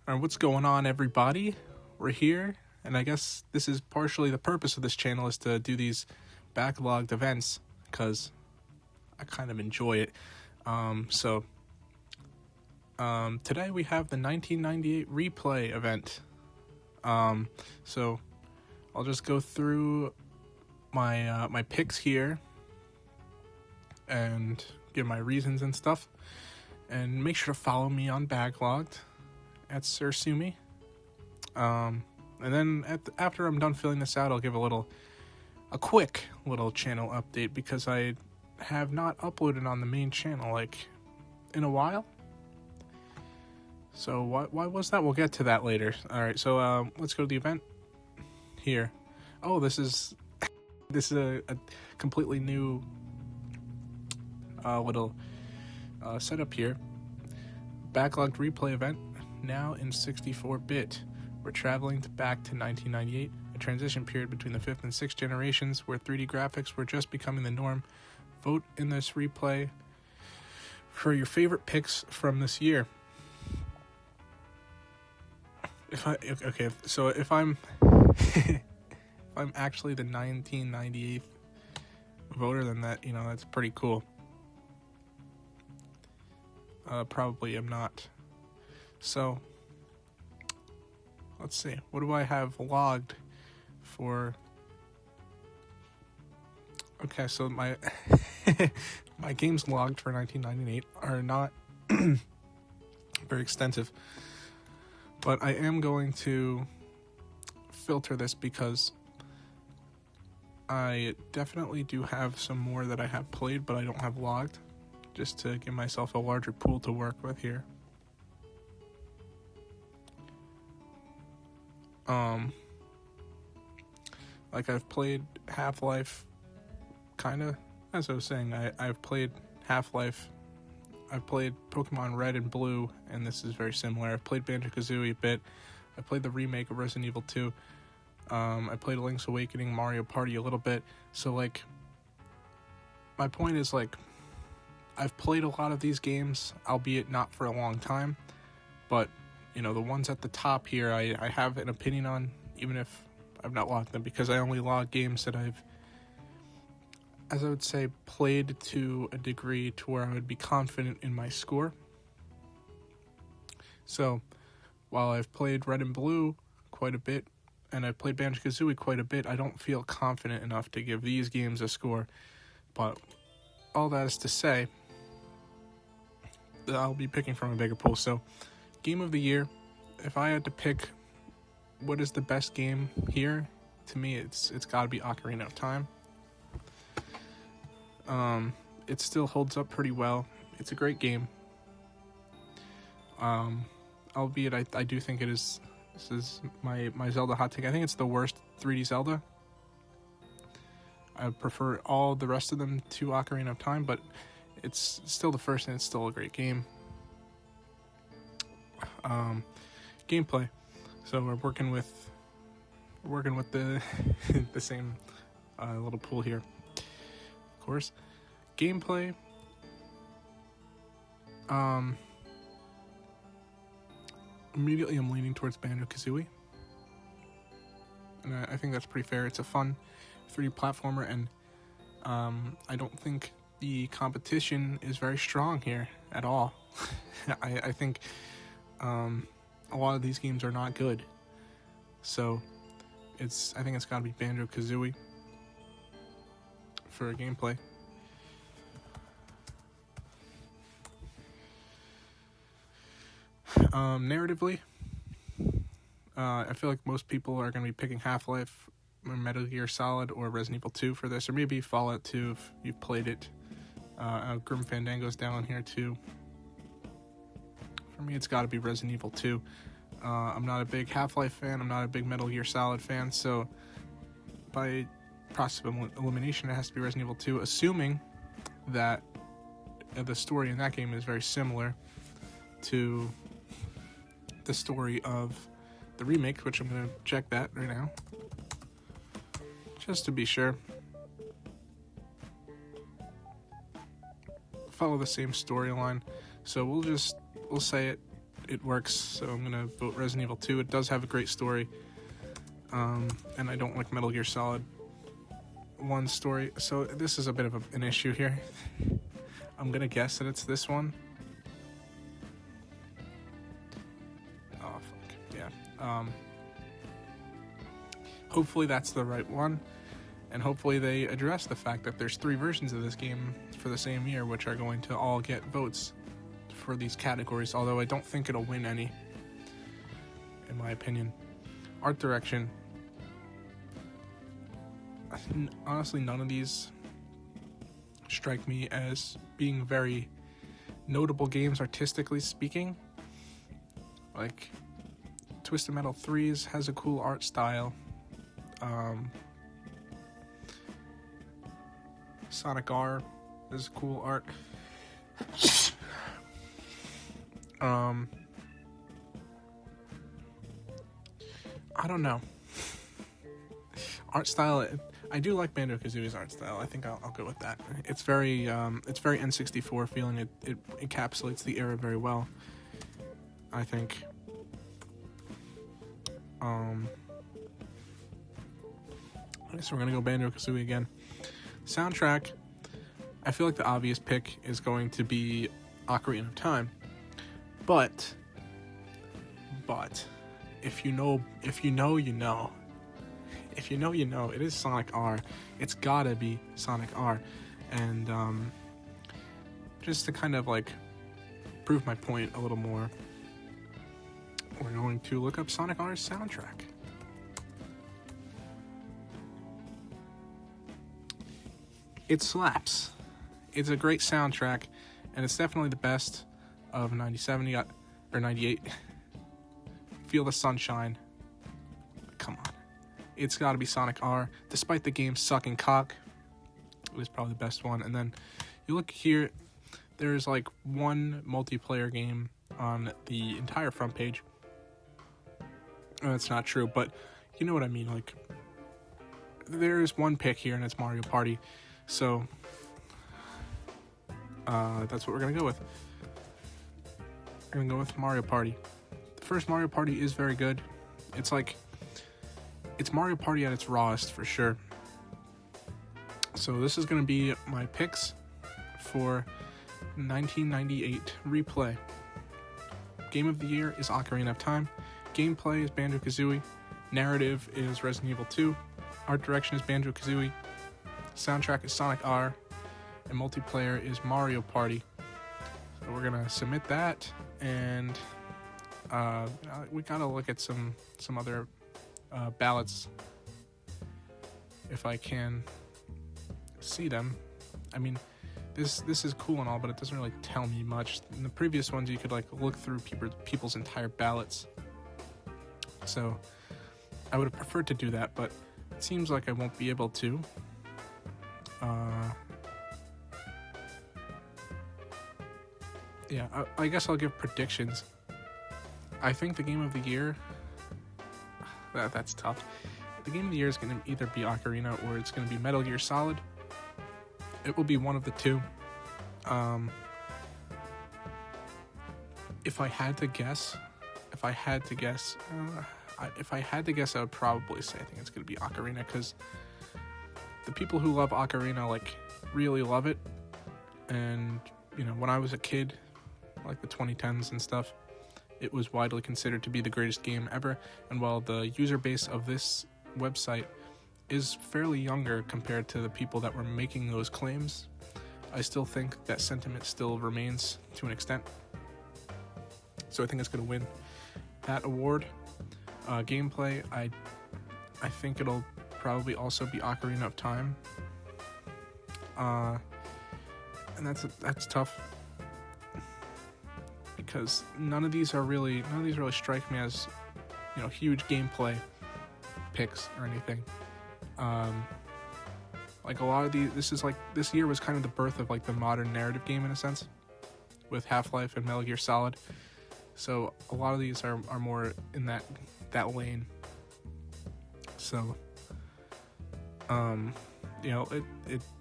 Alright, what's going on, everybody? We're here, and I guess this is partially the purpose of this channel is to do these backlogged events, because I kind of enjoy it. Today we have the 1998 replay event. So I'll just go through my picks here and give my reasons and stuff. And make sure to follow me on Backloggd at Sir Sumi. And then after I'm done filling this out, I'll give a quick little channel update, because I have not uploaded on the main channel in a while. So why was that? We'll get to that later. All right, so let's go to the event here. Oh, this is a completely new little setup here. Backloggd replay event, now in 64-bit. We're traveling back to 1998, a transition period between the 5th and 6th generations where 3D graphics were just becoming the norm. Vote in this replay for your favorite picks from this year. If I'm if I'm actually the 1998 voter, then that's pretty cool. Probably am not. So let's see. What do I have logged for? Okay, so my my games logged for 1998 are not very extensive, but I am going to filter this because I definitely do have some more that I have played but I don't have logged, just to give myself a larger pool to work with here. I've played Half-Life, kinda, as I was saying, I've played Half-Life, I've played Pokemon Red and Blue, and this is very similar. I've played Banjo-Kazooie a bit, I played the remake of Resident Evil 2, I played Link's Awakening, Mario Party a little bit, so my point is I've played a lot of these games, albeit not for a long time, but the ones at the top here I have an opinion on, even if I've not logged them, because I only log games that I've, as I would say, played to a degree to where I would be confident in my score. So while I've played Red and Blue quite a bit, and I've played Banjo-Kazooie quite a bit, I don't feel confident enough to give these games a score. But all that is to say, I'll be picking from a bigger pool. So, game of the year, if I had to pick what is the best game here, to me it's got to be Ocarina of Time. It still holds up pretty well. It's a great game. Albeit I do think this is my Zelda hot take. I think it's the worst 3D Zelda. I prefer all the rest of them to Ocarina of Time, but it's still the first, and it's still a great game. Gameplay. So we're working with the the same little pool here. Of course, gameplay. Immediately I'm leaning towards Banjo-Kazooie, and I think that's pretty fair. It's a fun 3D platformer, and I don't think the competition is very strong here at all. I think a lot of these games are not good, so I think it's got to be Banjo-Kazooie for gameplay. Narratively, I feel like most people are going to be picking Half-Life, or Metal Gear Solid, or Resident Evil 2 for this, or maybe Fallout 2 if you've played it. Grim Fandango's down here too. For me, it's got to be Resident Evil 2. I'm not a big Half-Life fan, I'm not a big Metal Gear Solid fan, so by process of elimination, it has to be Resident Evil 2, assuming that the story in that game is very similar to the story of the remake, which I'm going to check that right now, just to be sure. Follow the same storyline, so we'll say it it works, so I'm gonna vote Resident Evil 2. It does have a great story, and I don't like Metal Gear Solid 1 story, so this is a bit of an issue here. I'm gonna guess that it's this one. Oh, fuck. Yeah. Hopefully that's the right one, and hopefully they address the fact that there's 3 versions of this game for the same year, which are going to all get votes for these categories, although I don't think it'll win any, in my opinion. Art direction. Honestly, none of these strike me as being very notable games artistically speaking. Like, Twisted Metal 3's has a cool art style. Sonic R is cool art. I don't know. Art style, I do like Banjo-Kazooie's art style. I think I'll go with that. It's very N64 feeling. It encapsulates the era very well, I think. I guess we're gonna go Banjo-Kazooie again. Soundtrack, I feel like the obvious pick is going to be Ocarina of Time, but if you know, you know. If you know, you know. It is Sonic R. It's gotta be Sonic R. And just to kind of like prove my point a little more, we're going to look up Sonic R's soundtrack. It slaps. It's a great soundtrack, and it's definitely the best of 97 or 98. Feel the Sunshine. Come on. It's got to be Sonic R. Despite the game sucking cock, it was probably the best one. And then you look here, there's like one multiplayer game on the entire front page. That's not true, but you know what I mean. Like, there's one pick here, and it's Mario Party. So that's what we're gonna go with. We're gonna go with Mario Party. The first Mario Party is very good. It's Mario Party at its rawest for sure. So this is gonna be my picks for 1998 replay. Game of the year is Ocarina of Time. Gameplay is Banjo-Kazooie. Narrative is Resident Evil 2. Art direction is Banjo-Kazooie. Soundtrack is Sonic R. And multiplayer is Mario Party. So we're gonna submit that, and we gotta look at some other ballots if I can see them. I mean, this is cool and all, but it doesn't really tell me much. In the previous ones, you could like look through people's entire ballots. So I would have preferred to do that, but it seems like I won't be able to. Yeah, I guess I'll give predictions. I think the game of the year, that's tough. The game of the year is going to either be Ocarina or it's going to be Metal Gear Solid. It will be one of the two. If I had to guess, I would probably say I think it's going to be Ocarina, because the people who love Ocarina like really love it. And you know, when I was a kid, like the 2010s and stuff, it was widely considered to be the greatest game ever. And while the user base of this website is fairly younger compared to the people that were making those claims, I still think that sentiment still remains to an extent. So I think it's going to win that award. Gameplay, I think it'll probably also be Ocarina of Time. And that's tough, because none of these really strike me as, you know, huge gameplay picks or anything. Like a lot of these, this year was kind of the birth of like the modern narrative game in a sense, with Half-Life and Metal Gear Solid. So a lot of these are more in that lane. So you know,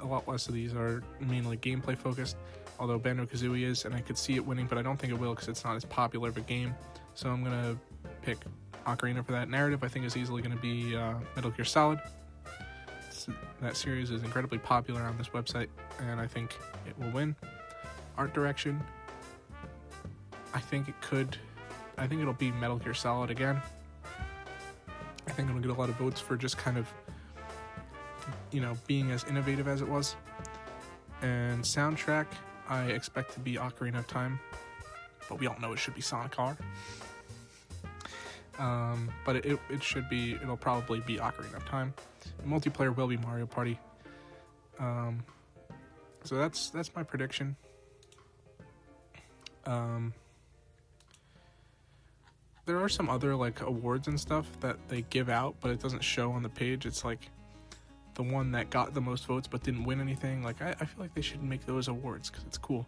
a lot less of these are mainly gameplay focused. although Banjo-Kazooie is, and I could see it winning, but I don't think it will because it's not as popular of a game. So I'm going to pick Ocarina for that. Narrative, I think, is easily going to be Metal Gear Solid. That series is incredibly popular on this website, and I think it will win. Art direction, I think it'll be Metal Gear Solid again. I think it'll get a lot of votes for just kind of, being as innovative as it was. And soundtrack, I expect to be Ocarina of Time, but we all know it should be Sonic R. But it'll probably be Ocarina of Time. Multiplayer will be Mario Party. So that's my prediction. There are some other awards and stuff that they give out, but it doesn't show on the page. It's the one that got the most votes but didn't win anything. I feel like they should make those awards because it's cool.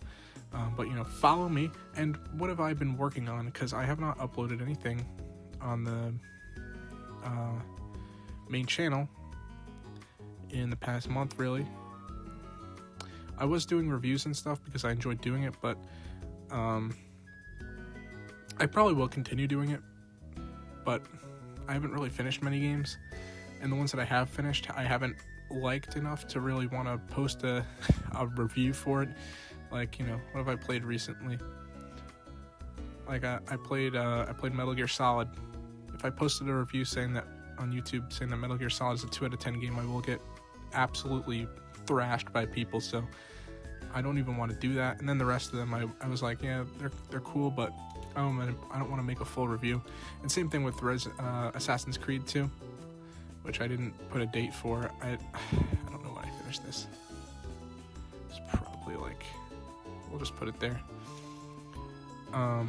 But follow me. And what have I been working on? Because I have not uploaded anything on the main channel in the past month, really. I was doing reviews and stuff because I enjoyed doing it, but I probably will continue doing it, but I haven't really finished many games, and the ones that I have finished, I haven't liked enough to really want to post a review for it. What have I played recently? I played Metal Gear Solid. If I posted a review saying that on YouTube, saying that Metal Gear Solid is a 2 out of 10 game, I will get absolutely thrashed by people, so I don't even want to do that. And then the rest of them, I was like, yeah, they're cool, but I don't want to make a full review. And same thing with Assassin's Creed 2, which I didn't put a date for. I don't know when I finished this. It's probably we'll just put it there. I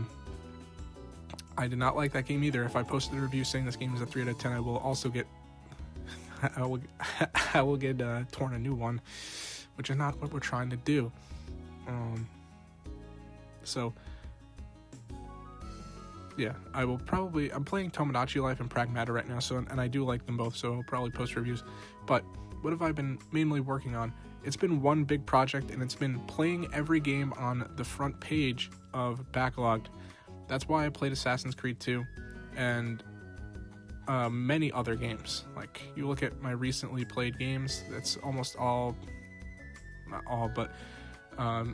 did not like that game either. If I posted a review saying this game is a 3 out of 10, I will also get I will get torn a new one, which is not what we're trying to do. So yeah, I'm playing Tomodachi Life and Pragmata right now, and I do like them both, so I'll probably post reviews. But what have I been mainly working on? It's been one big project, and it's been playing every game on the front page of Backloggd. That's why I played Assassin's Creed 2 and many other games. You look at my recently played games, that's almost all, not all, but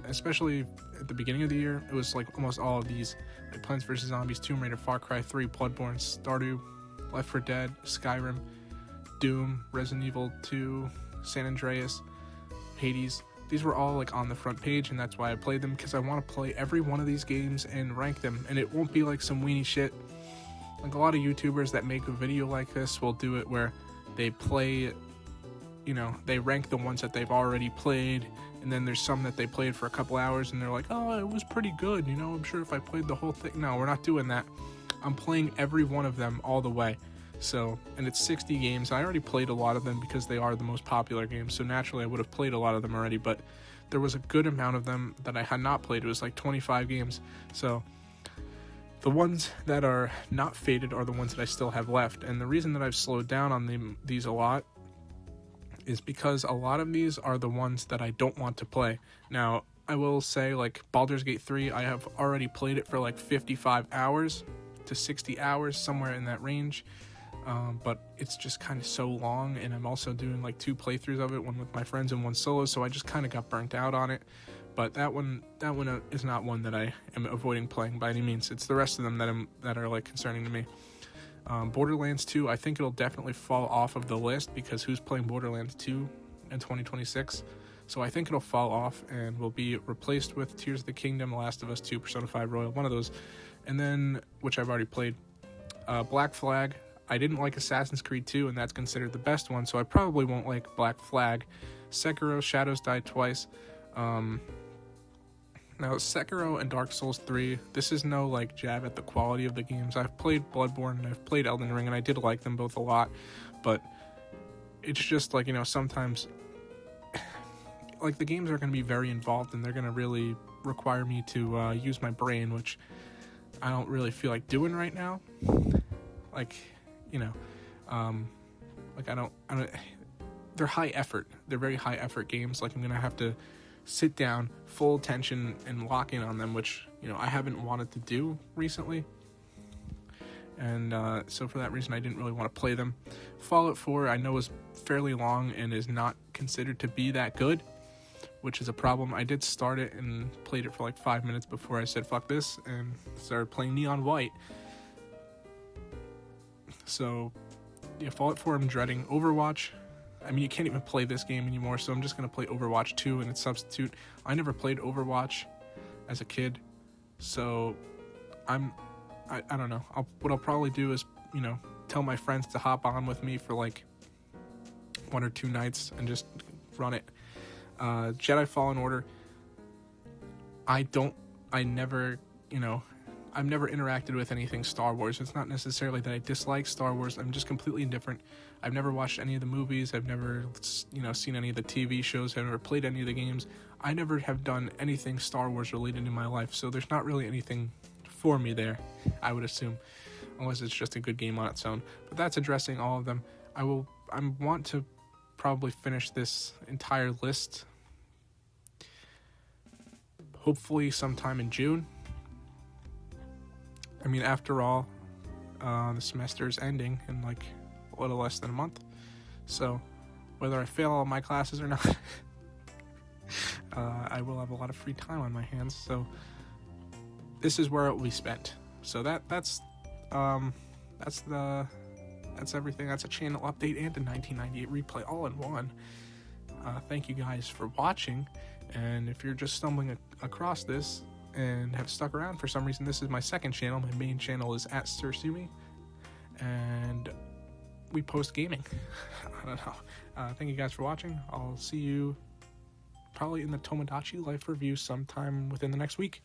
especially at the beginning of the year, it was almost all of these, Plants vs. Zombies, Tomb Raider, Far Cry 3, Bloodborne, Stardew, Left 4 Dead, Skyrim, Doom, Resident Evil 2, San Andreas, Hades. These were all on the front page, and that's why I played them, because I want to play every one of these games and rank them, and it won't be some weenie shit. A lot of YouTubers that make a video like this will do it where they play, they rank the ones that they've already played, and then there's some that they played for a couple hours and they're like, oh, it was pretty good, I'm sure if I played the whole thing. No, we're not doing that. I'm playing every one of them all the way. So, and it's 60 games. I already played a lot of them because they are the most popular games, so naturally I would have played a lot of them already, but there was a good amount of them that I had not played. It was 25 games. So the ones that are not faded are the ones that I still have left, and the reason that I've slowed down on these a lot is because a lot of these are the ones that I don't want to play. Now, I will say, Baldur's Gate 3, I have already played it for 55 hours to 60 hours, somewhere in that range. But it's just kind of so long, and I'm also doing 2 playthroughs of it, one with my friends and one solo, so I just kind of got burnt out on it. But that one is not one that I am avoiding playing by any means. It's the rest of them that are concerning to me. Borderlands 2, I think it'll definitely fall off of the list, because who's playing Borderlands 2 in 2026? So I think it'll fall off and will be replaced with Tears of the Kingdom, Last of Us 2, Persona 5 Royal, one of those. And then, which I've already played, Black Flag. I didn't like Assassin's Creed 2, and that's considered the best one, so I probably won't like Black Flag. Sekiro, Shadows Die Twice. Now, Sekiro and Dark Souls 3, this is no, jab at the quality of the games. I've played Bloodborne, and I've played Elden Ring, and I did like them both a lot, but it's just, sometimes, the games are going to be very involved, and they're going to really require me to use my brain, which I don't really feel like doing right now. I don't, they're high effort. They're very high effort games. I'm going to have to sit down, full attention, and lock in on them, which, I haven't wanted to do recently. And so for that reason, I didn't really want to play them. Fallout 4, I know, is fairly long and is not considered to be that good, which is a problem. I did start it and played it for like 5 minutes before I said fuck this and started playing Neon White. So, yeah, Fallout 4 I'm dreading. Overwatch, I mean, you can't even play this game anymore, so I'm just going to play Overwatch 2 and its substitute. I never played Overwatch as a kid, so I don't know. What I'll probably do is, tell my friends to hop on with me for like 1 or 2 nights and just run it. Jedi Fallen Order, I've never interacted with anything Star Wars. It's not necessarily that I dislike Star Wars. I'm just completely indifferent. I've never watched any of the movies. I've never, seen any of the TV shows. I've never played any of the games. I never have done anything Star Wars related in my life, so there's not really anything for me there, I would assume, unless it's just a good game on its own. But that's addressing all of them. I want to probably finish this entire list hopefully sometime in June. I mean, after all, the semester is ending in like a little less than a month, so whether I fail all my classes or not, I will have a lot of free time on my hands, so this is where it will be spent. So that's everything. That's a channel update and a 1998 replay all in one. Thank you guys for watching, and if you're just stumbling across this and have stuck around for some reason, this is my second channel. My main channel is at Sursumi, and we post gaming. I don't know. Thank you guys for watching. I'll see you probably in the Tomodachi Life review sometime within the next week.